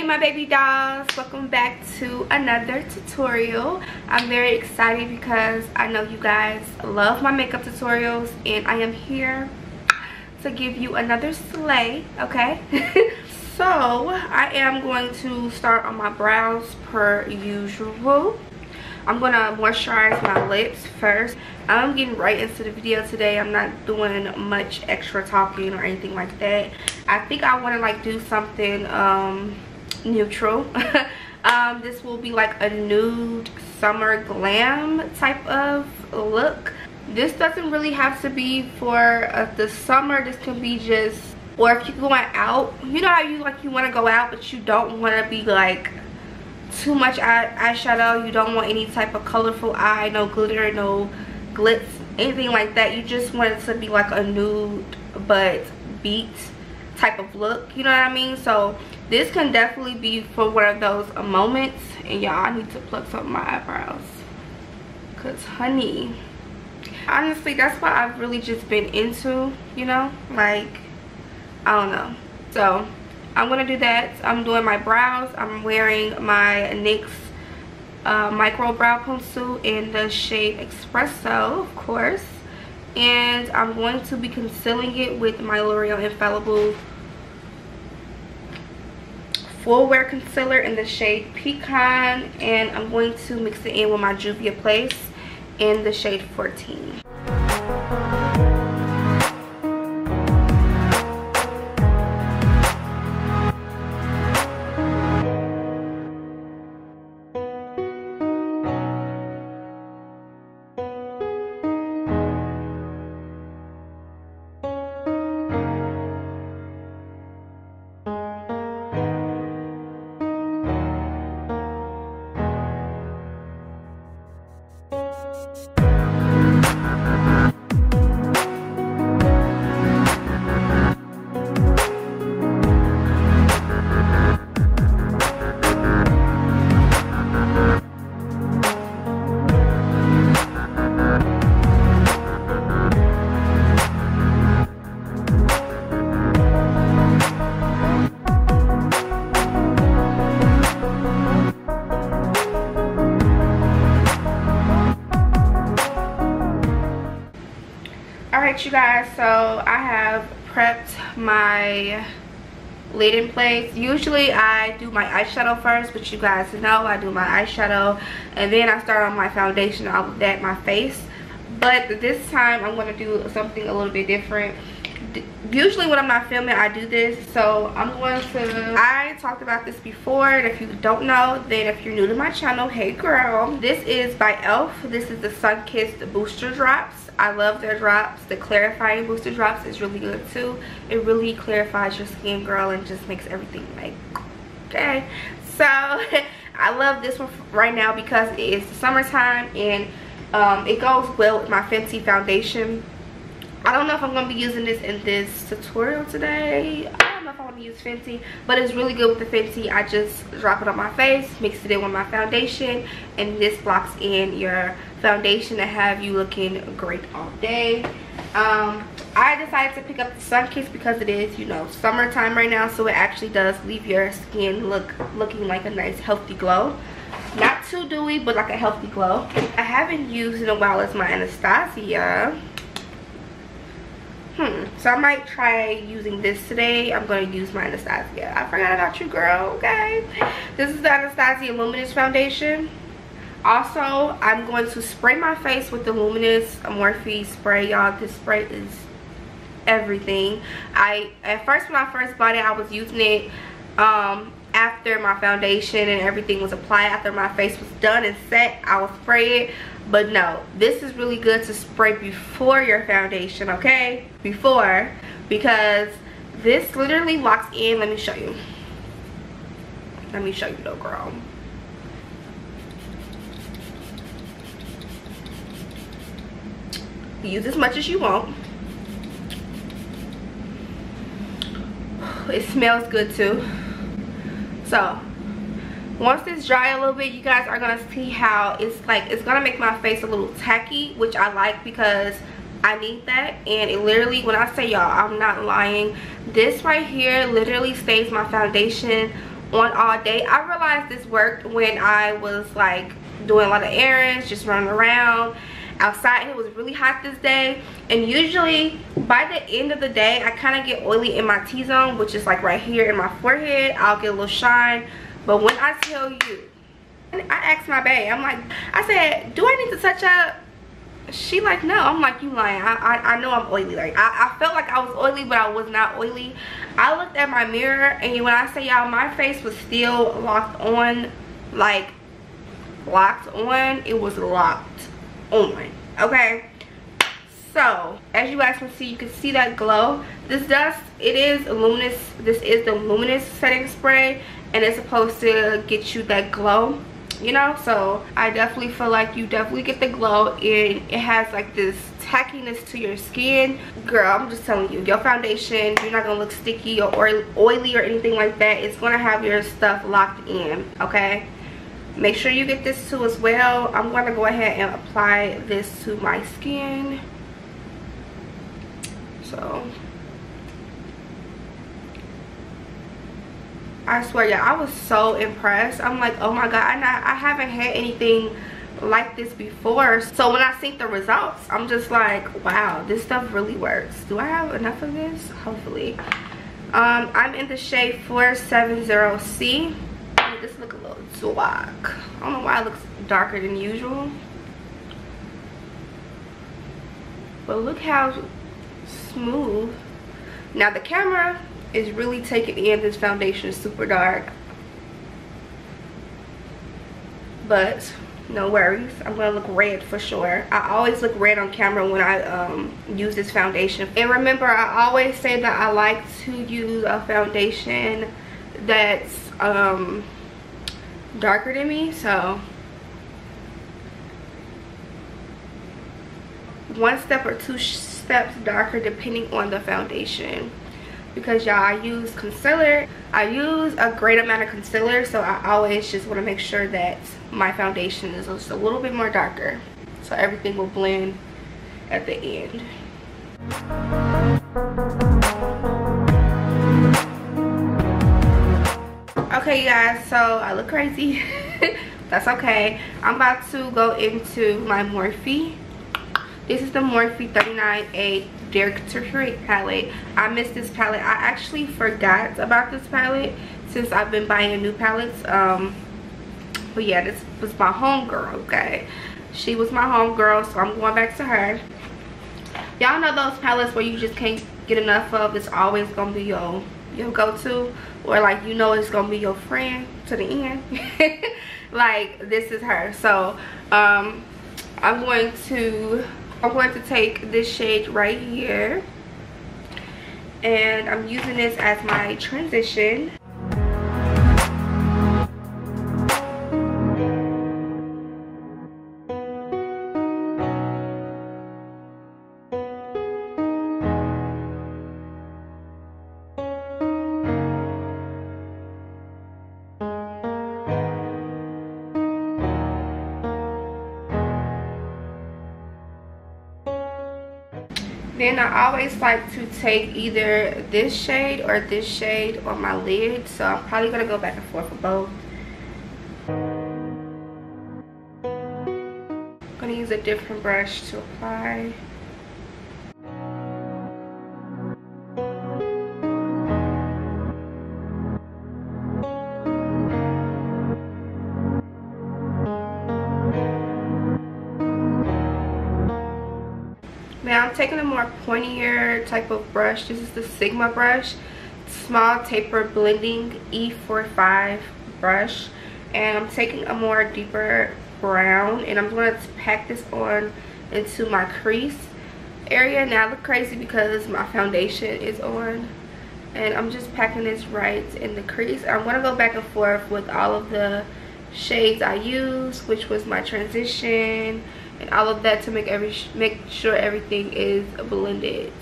my baby dolls, welcome back to another tutorial. I'm very excited because I know you guys love my makeup tutorials and I am here to give you another slay, okay? So I am going to start on my brows per usual. I'm gonna moisturize my lips first. I'm getting right into the video today. I'm not doing much extra talking or anything like that. I think I want to like do something neutral. This will be like a nude summer glam type of look. This doesn't really have to be for the summer. This can be just, or if you're going out, you know how you like you want to go out but you don't want to be like too much eyeshadow, you don't want any type of colorful eye, no glitter, no glitz, anything like that. You just want it to be like a nude but beat type of look, you know what I mean? So this can definitely be for one of those moments. And y'all, I need to pluck some of my eyebrows because honey, honestly that's what I've really just been into, you know, like I don't know. So I'm gonna do that. I'm doing my brows. I'm wearing my NYX micro brow pencil in the shade Espresso, of course, and I'm going to be concealing it with my L'Oreal Infallible full wear concealer in the shade Pecan, and I'm going to mix it in with my Juvia Place in the shade 14. Alright you guys, so I have prepped my lid in place. Usually I do my eyeshadow first, but you guys know I do my eyeshadow and then I start on my foundation, all of that, my face. But this time I'm going to do something a little bit different. Usually when I'm not filming I do this, so I'm going to, I talked about this before, and if you don't know, then if you're new to my channel, hey girl, this is by e.l.f. This is the Sun Kissed Booster Drops. I love their drops. The clarifying booster drops is really good too. It really clarifies your skin, girl, and just makes everything like okay. So I love this one right now because it is the summertime and it goes well with my Fenty foundation. I don't know if I'm going to be using this in this tutorial today. I don't know if I want to use Fenty, but it's really good with the Fenty. I just drop it on my face, mix it in with my foundation, and this blocks in your foundation to have you looking great all day. I decided to pick up the Sun Kiss because it is, you know, summertime right now, so it actually does leave your skin looking like a nice healthy glow. Not too dewy, but like a healthy glow. I haven't used in a while as my Anastasia. So I might try using this today. I'm going to use my Anastasia. I forgot about you, girl, okay? This is the Anastasia Luminous Foundation. Also, I'm going to spray my face with the Luminous Morphe spray, y'all. This spray is everything. At first, when I first bought it, I was using it after my foundation and everything was applied. After my face was done and set, I would spray it. But no, this is really good to spray before your foundation, okay? Before, because this literally locks in. Let me show you. Let me show you though, girl. Use as much as you want. It smells good too. So once this dry a little bit, you guys are gonna see how it's like, it's gonna make my face a little tacky, which I like because I need that. And it literally, when I say y'all, I'm not lying, this right here literally stays my foundation on all day. I realized this worked when I was like doing a lot of errands, just running around outside, and it was really hot this day. And usually by the end of the day I kind of get oily in my T-zone, which is like right here in my forehead. I'll get a little shine. But when I tell you, I asked my bae, I said, do I need to touch up? She like, no. I'm like, you lying. I know I'm oily. Like I felt like I was oily, but I was not oily. I looked at my mirror, and when I say y'all, my face was still locked on. Like locked on. It was locked on. Okay, so as you guys can see, you can see that glow. This is luminous. This is the luminous setting spray, and it's supposed to get you that glow, you know. So I definitely feel like you definitely get the glow, and it has like this tackiness to your skin. Girl, I'm just telling you, your foundation, you're not gonna look sticky or oily or anything like that. It's gonna have your stuff locked in. Okay, make sure you get this too as well. I'm gonna go ahead and apply this to my skin. So I swear, yeah, I was so impressed. I'm like, oh my god, I haven't had anything like this before. So when I see the results, I'm just like, wow, this stuff really works. Do I have enough of this? Hopefully. I'm in the shade 470C. This look a little dark. I don't know why it looks darker than usual, but look how smooth. Now the camera is really taking in this foundation. Super dark, but no worries, I'm gonna look red for sure. I always look red on camera when I use this foundation. And remember, I always say that I like to use a foundation that's darker than me. So one step or two steps darker depending on the foundation, because y'all, I use concealer. I use a great amount of concealer, so I always just want to make sure that my foundation is just a little bit more darker, so everything will blend at the end. Okay guys, so I look crazy. That's okay. I'm about to go into my Morphe. This is the Morphe 39A Dickerson palette. I missed this palette. I actually forgot about this palette since I've been buying new palettes. But yeah, this was my homegirl, okay? She was my homegirl, so I'm going back to her. Y'all know those palettes where you just can't get enough of. It's always gonna be your go-to, or like, you know, it's gonna be your friend to the end. Like, this is her. So I'm going to take this shade right here, and I'm using this as my transition. Then I always like to take either this shade or this shade on my lid, so I'm probably gonna go back and forth with both. I'm gonna use a different brush to apply. Now I'm taking a more pointier type of brush. This is the Sigma brush, small taper blending E45 brush, and I'm taking a more deeper brown, and I'm going to pack this on into my crease area. Now I look crazy because my foundation is on, and I'm just packing this right in the crease. I'm going to go back and forth with all of the shades I used, which was my transition and all of that, to make sure everything is blended.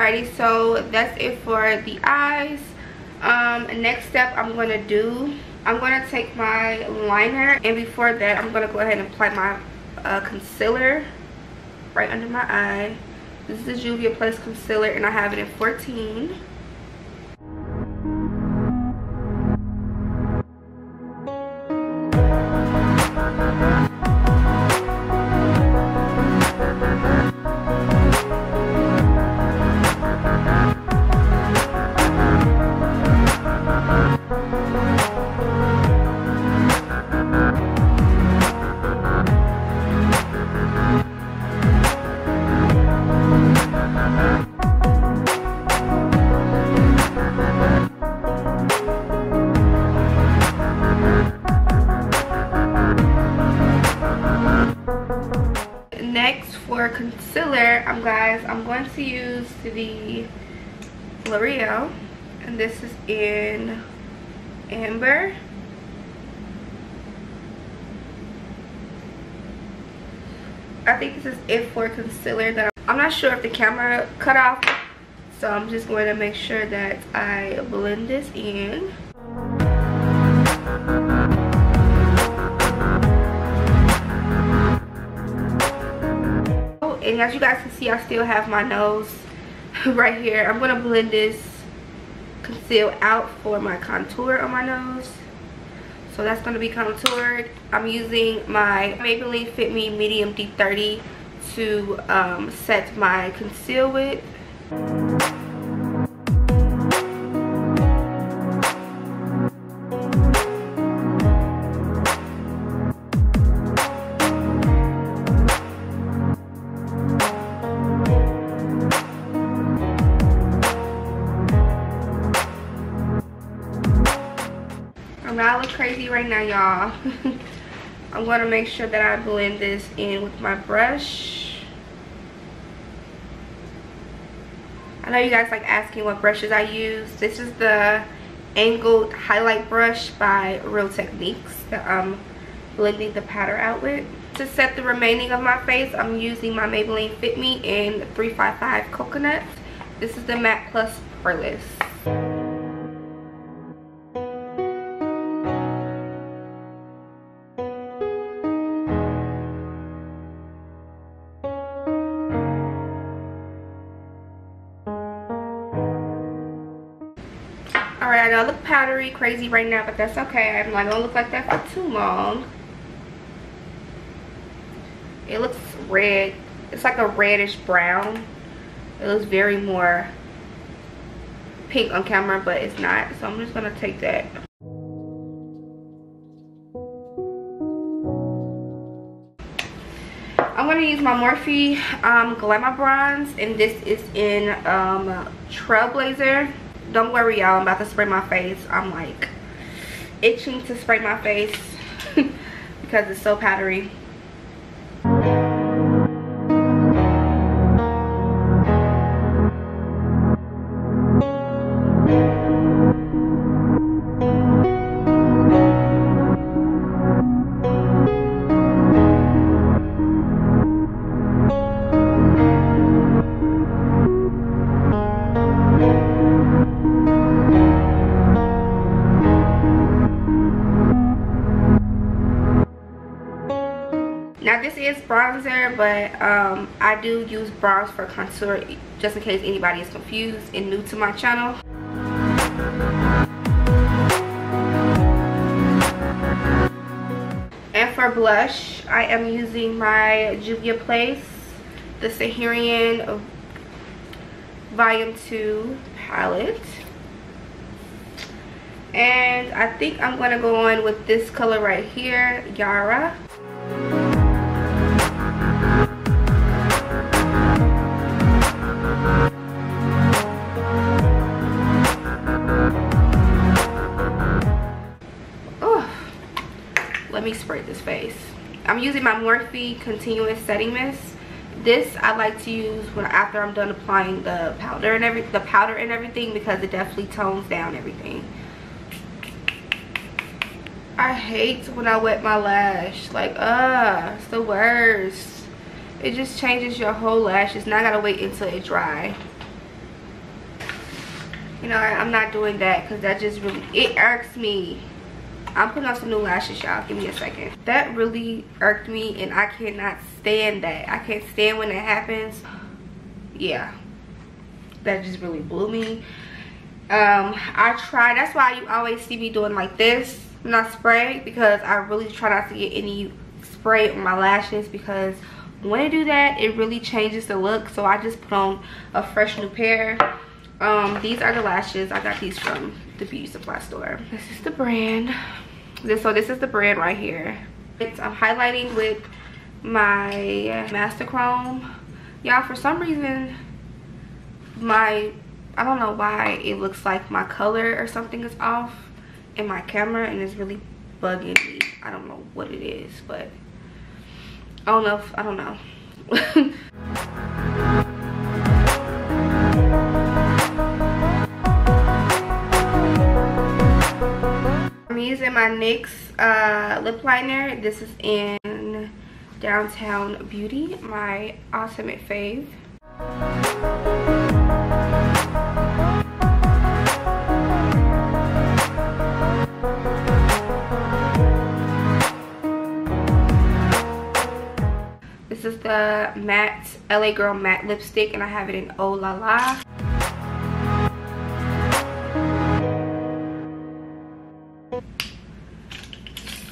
Alrighty, so that's it for the eyes. Next step I'm going to take my liner, and before that I'm going to go ahead and apply my concealer right under my eye. This is the Juvia's Place concealer, and I have it in 14. Next, for concealer, I'm going to use the L'Oreal, and this is in Amber. I think this is it for concealer. I'm not sure if the camera cut off, so I'm just going to make sure that I blend this in. And as you guys can see, I still have my nose right here. I'm going to blend this conceal out for my contour on my nose. So that's going to be contoured. I'm using my Maybelline Fit Me Medium D30 to set my conceal with. I look crazy right now, y'all. I'm going to make sure that I blend this in with my brush. I know you guys like asking what brushes I use. This is the angled highlight brush by Real Techniques that I'm blending the powder out with. To set the remaining of my face, I'm using my Maybelline Fit Me in 355 Coconut. This is the Matte Plus Poreless. Alright, I know I look powdery crazy right now, but that's okay. I'm not gonna look like that for too long. It looks red. It's like a reddish brown. It looks very more pink on camera, but it's not. So I'm just gonna take that. I'm gonna use my Morphe Glamour Bronze, and this is in Trailblazer. Don't worry, y'all, I'm about to spray my face. I'm like itching to spray my face because it's so powdery. Now this is bronzer, but I do use bronze for contour just in case anybody is confused and new to my channel. And for blush, I am using my Juvia's Place, the Saharian Volume 2 palette. And I think I'm going to go on with this color right here, Yara. Let me spray this face. I'm using my Morphe Continuous Setting Mist. This I like to use after I'm done applying the powder and everything, because it definitely tones down everything. I hate when I wet my lash. Like, it's the worst. It just changes your whole lashes. Now I gotta wait until it dry. You know, I'm not doing that because that just really, it irks me. I'm putting on some new lashes, y'all. Give me a second. That really irked me, and I cannot stand that. I can't stand when that happens. Yeah, that just really blew me. I try, that's why you always see me doing like this, not spray, because I really try not to get any spray on my lashes, because when I do that, it really changes the look. So I just put on a fresh new pair. These are the lashes. I got these from the beauty supply store. This is the brand. So this is the brand right here. I'm highlighting with my Master Chrome. Y'all, for some reason, I don't know why it looks like my color or something is off in my camera, and it's really bugging me. I don't know what it is, but I don't know. I'm using my NYX lip liner. This is in Downtown Beauty, my ultimate fave. This is the matte LA Girl matte lipstick, and I have it in Oh La La.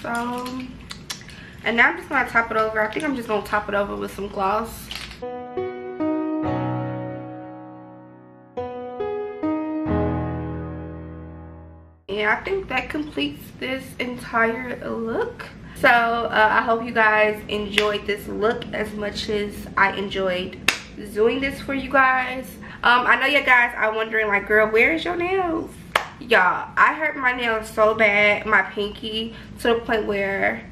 So, and now I'm just gonna top it over. I think I'm just gonna top it over with some gloss. And I think that completes this entire look. So I hope you guys enjoyed this look as much as I enjoyed doing this for you guys. I know you guys are wondering, like, girl, where's your nails? Y'all, I hurt my nails so bad, my pinky, to the point where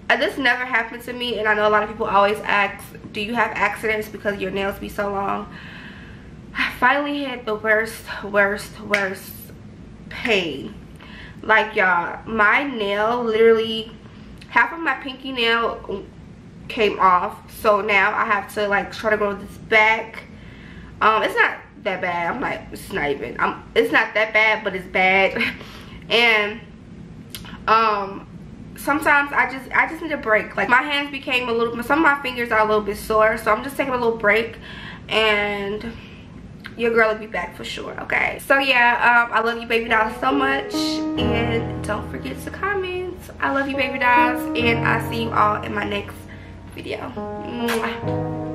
this never happened to me. And I know a lot of people always ask, do you have accidents because your nails be so long? I finally had the worst pain. Like, y'all, my nail, literally half of my pinky nail came off. So now I have to, like, try to grow this back. It's not that bad. I'm like, it's not even, it's not that bad, but it's bad. And sometimes I just need a break. Like, my hands became a little, some of my fingers are a little bit sore, so I'm just taking a little break, and your girl will be back for sure. Okay, so yeah, I love you baby dolls so much, and don't forget to comment. I love you baby dolls, and I'll see you all in my next video. Mwah.